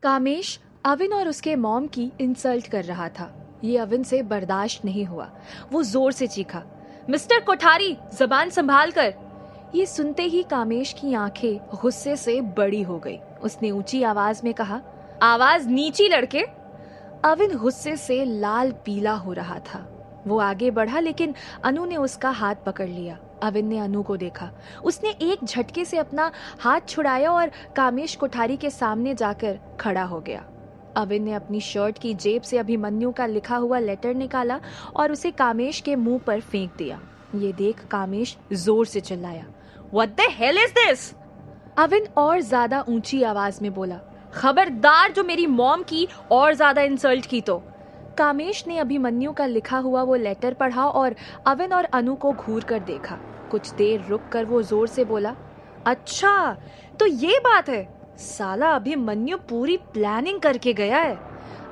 कामेश अविन और उसके मॉम की इंसल्ट कर रहा था। ये अविन से बर्दाश्त नहीं हुआ। वो जोर से चीखा, मिस्टर कोठारी, जबान संभाल कर। ये सुनते ही कामेश की आंखें गुस्से से बड़ी हो गई। उसने ऊंची आवाज में कहा, आवाज नीची लड़के। अविन गुस्से से लाल पीला हो रहा था। वो आगे बढ़ा लेकिन अनु ने उसका हाथ पकड़ लिया। अविन ने अनु को देखा। उसने एक झटके से अपना हाथ छुड़ाया और कामेश कोठारी के सामने जाकर खड़ा हो गया। अविन ने अपनी शर्ट की जेब से अभिमन्यु का लिखा हुआ लेटर निकाला और उसे कामेश के मुंह पर फेंक दिया। ये देख कामेश जोर से चिल्लाया, What the hell is this? Avin और ज्यादा ऊंची आवाज में बोला, खबरदार जो मेरी मॉम की और ज्यादा इंसल्ट की तो। कामेश ने अभिमन्यु का लिखा हुआ वो लेटर पढ़ा और अविन और अनु को घूर कर देखा। कुछ देर रुक कर वो जोर से बोला, अच्छा तो ये बात है, साला अभिमन्यु पूरी प्लानिंग करके गया है।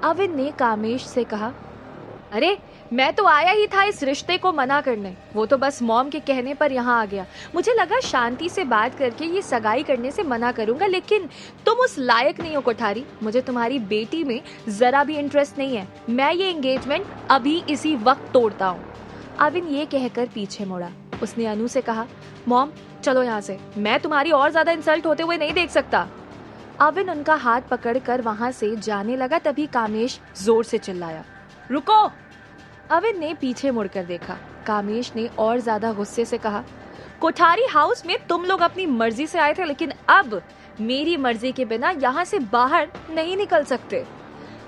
अविन ने कामेश से कहा, अरे मैं तो आया ही था इस रिश्ते को मना करने, वो तो बस मॉम के कहने पर यहाँ आ गया। मुझे लगा शांति से बात करके ये सगाई करने से मना करूंगा, लेकिन तुम उस लायक नहीं हो कोठारी। मुझे तुम्हारी बेटी में जरा भी इंटरेस्ट नहीं है। मैं ये एंगेजमेंट अभी इसी वक्त तोड़ता हूँ। अविन ये कहकर पीछे मुड़ा। उसने अनु से कहा, मॉम चलो यहाँ से, मैं तुम्हारी और ज्यादा इंसल्ट होते हुए नहीं देख सकता। अविन उनका हाथ पकड़कर वहां से जाने लगा, तभी कामेश जोर से चिल्लाया, रुको। अविन ने पीछे मुड़कर देखा। कामेश ने और ज्यादा गुस्से से कहा, कोठारी हाउस में तुम लोग अपनी मर्जी से आए थे, लेकिन अब मेरी मर्जी के बिना यहाँ से बाहर नहीं निकल सकते।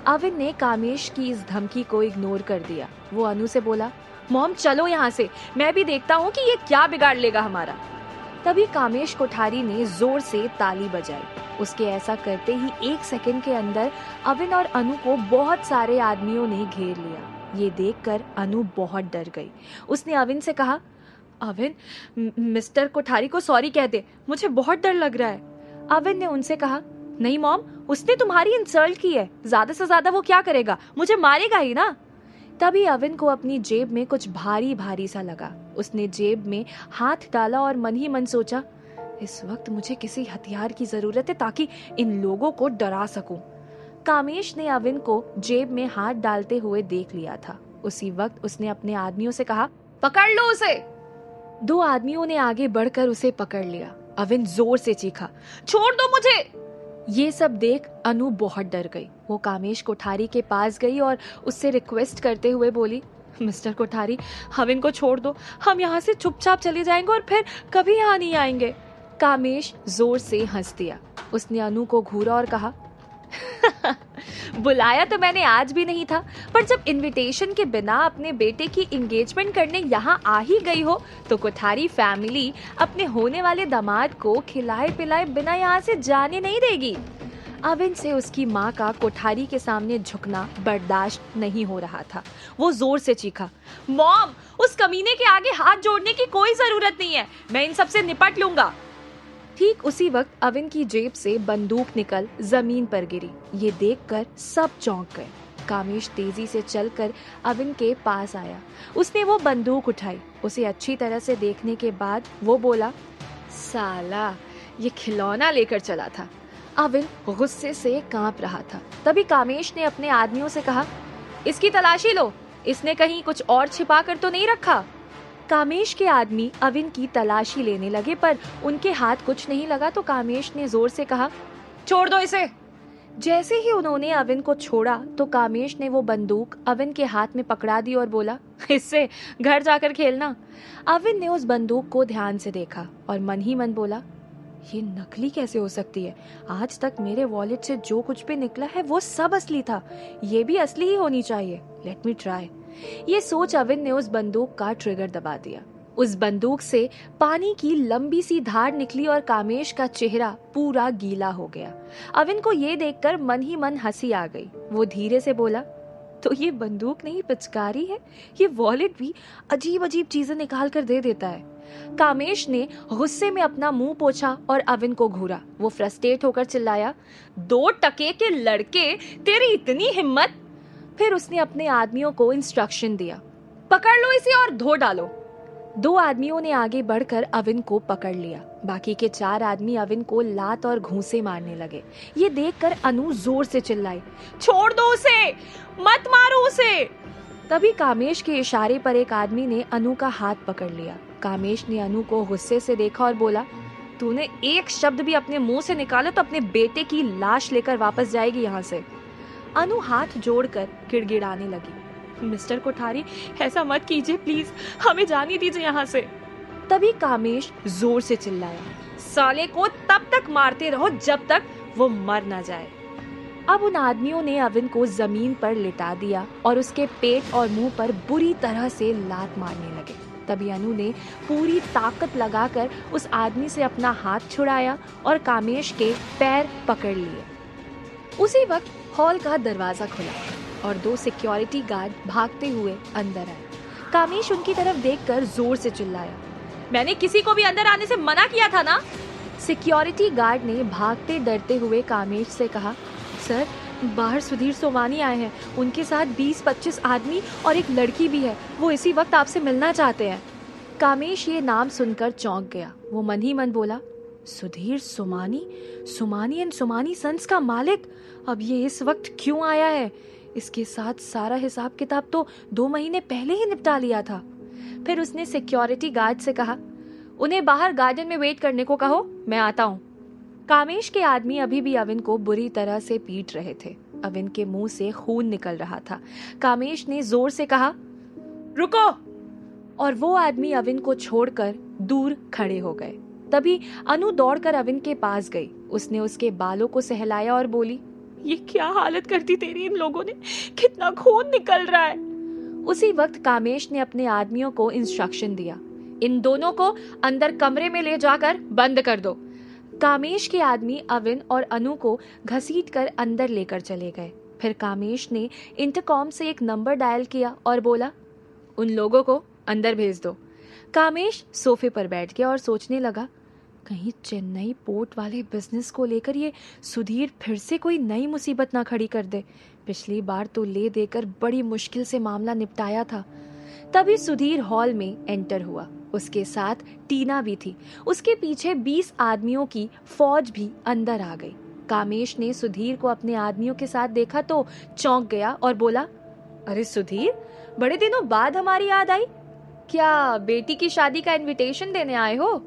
अविन ने कामेश की इस धमकी को इग्नोर कर दिया। वो अनु से बोला, मॉम चलो यहाँ से, मैं भी देखता हूँ कि ये क्या बिगाड़ लेगा हमारा। तभी कामेश कोठारी ने जोर से ताली बजाई। उसके ऐसा करते ही 1 सेकंड के अंदर अविन और अनु को बहुत सारे आदमियों ने घेर लिया। ये देखकर अनु बहुत डर गई। उसने अविन से कहा, अविन मिस्टर कोठारी को सॉरी कह दे, मुझे बहुत डर लग रहा है। अविन ने उनसे कहा, नहीं मॉम, उसने तुम्हारी इंसल्ट की है, ज्यादा से ज्यादा वो क्या करेगा, मुझे मारेगा ही ना। तभी अविन को अपनी जेब में कुछ भारी भारी सा लगा। उसने जेब में हाथ डाला और मन ही मन सोचा, इस वक्त मुझे किसी हथियार की जरूरत है ताकि इन लोगों को डरा सकूं। कामेश ने अविन को जेब में हाथ डालते हुए देख लिया था। उसी वक्त उसने अपने आदमियों से कहा, पकड़ लो उसे। 2 आदमियों ने आगे बढ़कर उसे पकड़ लिया। अविन जोर से चीखा, छोड़ दो मुझे। ये सब देख अनु बहुत डर गई। वो कामेश कोठारी के पास गई और उससे रिक्वेस्ट करते हुए बोली, मिस्टर कोठारी अविन को छोड़ दो, हम यहाँ से चुपचाप चले जाएंगे और फिर कभी यहाँ नहीं आएंगे। कामेश जोर से हंस दिया। उसने अनु को घूरा और कहा, बुलाया तो मैंने आज भी नहीं था, पर जब इनविटेशन के बिना अपने बेटे की एंगेजमेंट करने यहाँ आ ही गई हो तो कोठारी फैमिली अपने होने वाले दामाद को खिलाए पिलाए बिना यहाँ से जाने नहीं देगी। अविन से उसकी माँ का कोठारी के सामने झुकना बर्दाश्त नहीं हो रहा था। वो जोर से चीखा, मॉम उस कमीने के आगे हाथ जोड़ने की कोई जरूरत नहीं है, मैं इन सब से निपट लूंगा। ठीक उसी वक्त अविन की जेब से बंदूक निकल जमीन पर गिरी। ये देखकर सब चौंक गए। कामेश तेजी से चलकर अविन के पास आया। उसने वो बंदूक उठाई। उसे अच्छी तरह से देखने के बाद वो बोला, साला ये खिलौना लेकर चला था। अविन गुस्से से कांप रहा था। तभी कामेश ने अपने आदमियों से कहा, इसकी तलाशी लो, इसने कहीं कुछ और छिपा कर तो नहीं रखा। कामेश के आदमी अविन की तलाशी लेने लगे, पर उनके हाथ कुछ नहीं लगा तो कामेश ने जोर से कहा, छोड़ दो इसे। जैसे ही उन्होंने अविन को छोड़ा तो कामेश ने वो बंदूक अविन के हाथ में पकड़ा दी और बोला, इससे घर जाकर खेलना। अविन ने उस बंदूक को ध्यान से देखा और मन ही मन बोला, ये नकली कैसे हो सकती है? आज तक मेरे वॉलेट से जो कुछ भी निकला है वो सब असली था, ये भी असली ही होनी चाहिए। Let me try. ये सोच अविन ने उस बंदूक का ट्रिगर दबा दिया। उस बंदूक से पानी की लंबी सी धार निकली और कामेश का चेहरा पूरा गीला हो गया। अविन को ये देखकर मन ही मन हंसी आ गई। वो धीरे से बोला, तो ये बंदूक नहीं पिचकारी है, ये वॉलेट भी अजीब अजीब चीजें निकाल कर दे देता है। कामेश ने गुस्से में अपना मुंह पोंछा और अविन को घूरा। वो फ्रस्ट्रेट होकर चिल्लाया, 2 टके के लड़के, तेरी इतनी हिम्मत। फिर उसने अपने आदमियों को इंस्ट्रक्शन दिया, पकड़ लो इसे और धो डालो। दो आदमियों ने आगे बढ़कर अविन को पकड़ लिया। बाकी के 4 आदमी अविन को लात और घूंसे मारने लगे। ये देखकर अनु जोर से चिल्लाई, छोड़ दो उसे, मत मारो उसे। तभी कामेश के इशारे पर एक आदमी ने अनु का हाथ पकड़ लिया। कामेश ने अनु को गुस्से से देखा और बोला, तूने एक शब्द भी अपने मुंह से निकाला तो अपने बेटे की लाश लेकर वापस जाएगी यहाँ से। अनु हाथ जोड़कर गिड़गिड़ाने लगी, मिस्टर कोठारी, ऐसा मत कीजिए प्लीज, हमें जाने दीजिए यहाँ से। तभी कामेश जोर से चिल्लाया, साले को तब तक मारते रहो जब तक वो मर ना जाए। अब उन आदमियों ने अविन को जमीन पर लिटा दिया और उसके पेट और मुंह पर बुरी तरह से लात मारने लगे। तभी अनु ने पूरी ताकत लगाकर उस आदमी से अपना हाथ छुड़ाया और कामेश के पैर पकड़ लिए। उसी वक्त हॉल का दरवाजा खुला और 2 सिक्योरिटी गार्ड भागते हुए अंदर आए। कामेश उनकी तरफ देखकर जोर से चिल्लाया, मैंने किसी को भी अंदर आने से मना किया था ना। सिक्योरिटी गार्ड ने भागते डरते हुए कामेश से कहा, सर बाहर सुधीर सोमानी आए हैं, उनके साथ 20-25 आदमी और एक लड़की भी है, वो इसी वक्त आपसे मिलना चाहते हैं। कामेश ये नाम सुनकर चौंक गया। वो मन ही मन बोला, सुधीर सोमानी, सोमानी एंड सोमानी सन्स का मालिक, अब ये इस वक्त क्यों आया है? इसके साथ सारा हिसाब किताब तो 2 महीने पहले ही निपटा लिया था। फिर उसने सिक्योरिटी गार्ड से कहा, उन्हें बाहर गार्डन में वेट करने को कहो, मैं आता हूँ। कामेश के आदमी अभी भी अविन को बुरी तरह से पीट रहे थे। अविन के मुंह से खून निकल रहा था। कामेश ने जोर से कहा, रुको, और वो आदमी अविन को छोड़कर दूर खड़े हो गए। तभी अनु दौड़कर अविन के पास गई। उसने उसके बालों को सहलाया और बोली, ये क्या हालत कर दी तेरी इन लोगों ने, कितना खून निकल रहा है। उसी वक्त कामेश ने अपने आदमियों को इंस्ट्रक्शन दिया, इन दोनों को अंदर कमरे में ले जाकर बंद कर दो। कामेश के आदमी अविन और अनु को घसीटकर अंदर लेकर चले गए। फिर कामेश ने इंटरकॉम से एक नंबर डायल किया और बोला, उन लोगों को अंदर भेज दो। कामेश सोफे पर बैठ गया और सोचने लगा, कहीं चेन्नई पोर्ट वाले बिजनेस को लेकर ये सुधीर फिर से कोई नई मुसीबत ना खड़ी कर दे। पिछली बार तो ले देकर बड़ी मुश्किल से मामला निपटाया था। तभी सुधीर हॉल में एंटर हुआ। उसके साथ टीना भी थी। उसके पीछे 20 आदमियों की फौज भी अंदर आ गई। कामेश ने सुधीर को अपने आदमियों के साथ देखा तो चौंक गया और बोला, अरे सुधीर, बड़े दिनों बाद हमारी याद आई, क्या बेटी की शादी का इनविटेशन देने आए हो?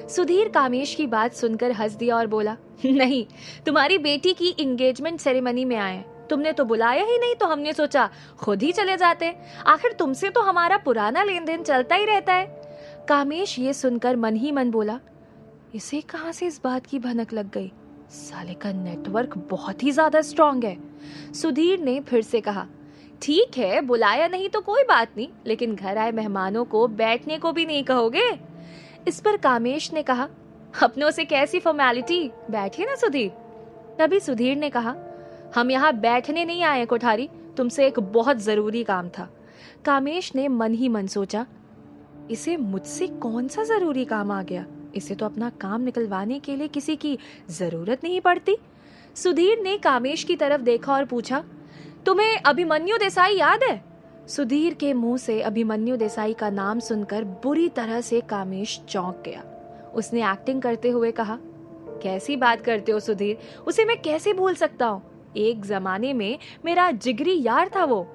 सुधीर कामेश की बात सुनकर हंस दिया और बोला, नहीं, तुम्हारी बेटी की एंगेजमेंट सेरेमनी में आए। तुमने तो बुलाया ही नहीं, तो हमने सोचा खुद ही चले जाते। आखिर तुमसे तो हमारा पुराना लेन देन चलता ही रहता है। कामेश ये सुनकर मन ही मन बोला, इसे कहां से इस बात की भनक लग गई? साले का नेटवर्क बहुत ही ज्यादा स्ट्रांग है। सुधीर ने फिर से कहा, ठीक है, बुलाया नहीं तो कोई बात नहीं, लेकिन घर आए मेहमानों को बैठने को भी नहीं कहोगे? इस पर कामेश ने कहा, अपनों से कैसी फॉर्मेलिटी, बैठिए ना सुधीर। तभी सुधीर ने कहा, हम यहाँ बैठने नहीं आए कोठारी, तुमसे एक बहुत जरूरी काम था। कामेश ने मन ही मन सोचा, इसे मुझसे कौन सा जरूरी काम आ गया? इसे तो अपना काम निकलवाने के लिए किसी की जरूरत नहीं पड़ती। सुधीर ने कामेश की तरफ देखा और पूछा, तुम्हें अभिमन्यु देसाई याद है? सुधीर के मुंह से अभिमन्यु देसाई का नाम सुनकर बुरी तरह से कामेश चौंक गया। उसने एक्टिंग करते हुए कहा, कैसी बात करते हो सुधीर, उसे मैं कैसे भूल सकता हूँ? एक जमाने में मेरा जिगरी यार था वो।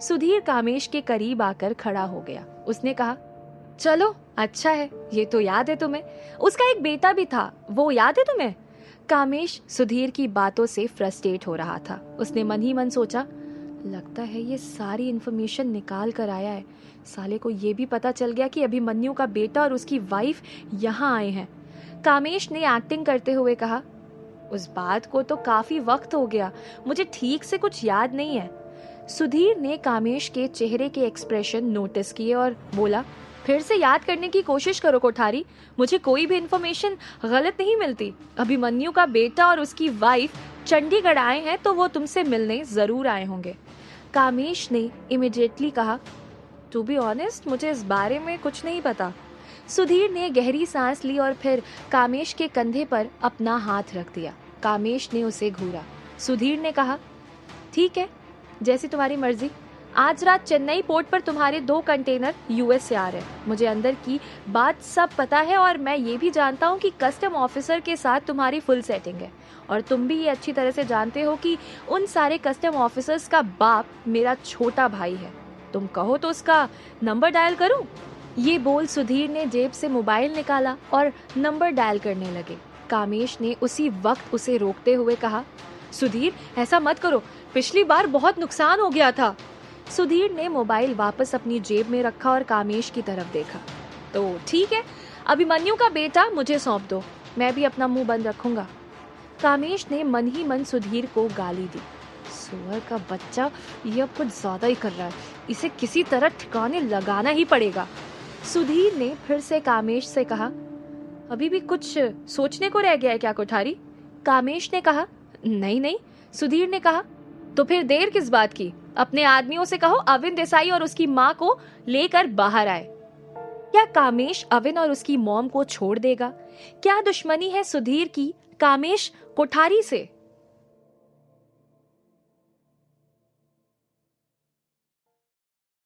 सुधीर कामेश के करीब आकर खड़ा हो गया। उसने कहा, चलो अच्छा है, ये तो याद है तुम्हें। उसका एक बेटा भी था, वो याद है तुम्हें? कामेश सुधीर की बातों से फ्रस्ट्रेट हो रहा था। उसने मन ही मन सोचा, लगता है ये सारी इन्फॉर्मेशन निकाल कर आया है। साले को ये भी पता चल गया कि अभिमन्यु का बेटा और उसकी वाइफ यहाँ आए हैं। कामेश ने एक्टिंग करते हुए कहा, उस बात को तो काफी वक्त हो गया, मुझे ठीक से कुछ याद नहीं है। सुधीर ने कामेश के चेहरे के एक्सप्रेशन नोटिस किए और बोला, फिर से याद करने की कोशिश करो कोठारी, मुझे कोई भी इन्फॉर्मेशन गलत नहीं मिलती। अभिमन्यु का बेटा और उसकी वाइफ चंडीगढ़ आए हैं तो वो तुमसे मिलने जरूर आए होंगे। कामेश ने इमिडिएटली कहा, टू बी ऑनेस्ट, मुझे इस बारे में कुछ नहीं पता। सुधीर ने गहरी सांस ली और फिर कामेश के कंधे पर अपना हाथ रख दिया। कामेश ने उसे घूरा। सुधीर ने कहा, ठीक है, जैसी तुम्हारी मर्जी, आज रात चेन्नई पोर्ट पर तुम्हारे 2 कंटेनर यूएस से आ रहे हैं। मुझे अंदर की बात सब पता है और मैं ये भी जानता हूँ कि कस्टम ऑफिसर के साथ तुम्हारी फुल सेटिंग है। और तुम भी ये अच्छी तरह से जानते हो कि उन सारे कस्टम ऑफिसर्स का बाप मेरा छोटा भाई है। तुम कहो तो उसका नंबर डायल करूं? ये बोल सुधीर ने जेब से मोबाइल निकाला और नंबर डायल करने लगे। कामेश ने उसी वक्त उसे रोकते हुए कहा, सुधीर ऐसा मत करो, पिछली बार बहुत नुकसान हो गया था। सुधीर ने मोबाइल वापस अपनी जेब में रखा और कामेश की तरफ देखा। तो ठीक है, अभिमन्यु का बेटा मुझे सौंप दो, मैं भी अपना मुंह बंद रखूंगा। कामेश ने मन ही मन सुधीर को गाली दी। सुअर का बच्चा, ये अब कुछ ज्यादा ही कर रहा है, इसे किसी तरह ठिकाने लगाना ही पड़ेगा। सुधीर ने फिर से कामेश से कहा, अभी भी कुछ सोचने को रह गया है क्या कोठारी? कामेश ने कहा, नहीं नहीं। सुधीर ने कहा, तो फिर देर किस बात की? अपने आदमियों से कहो अविन देसाई और उसकी माँ को लेकर बाहर आए। क्या कामेश अविन और उसकी मॉम को छोड़ देगा? क्या दुश्मनी है सुधीर की कामेश कोठारी से?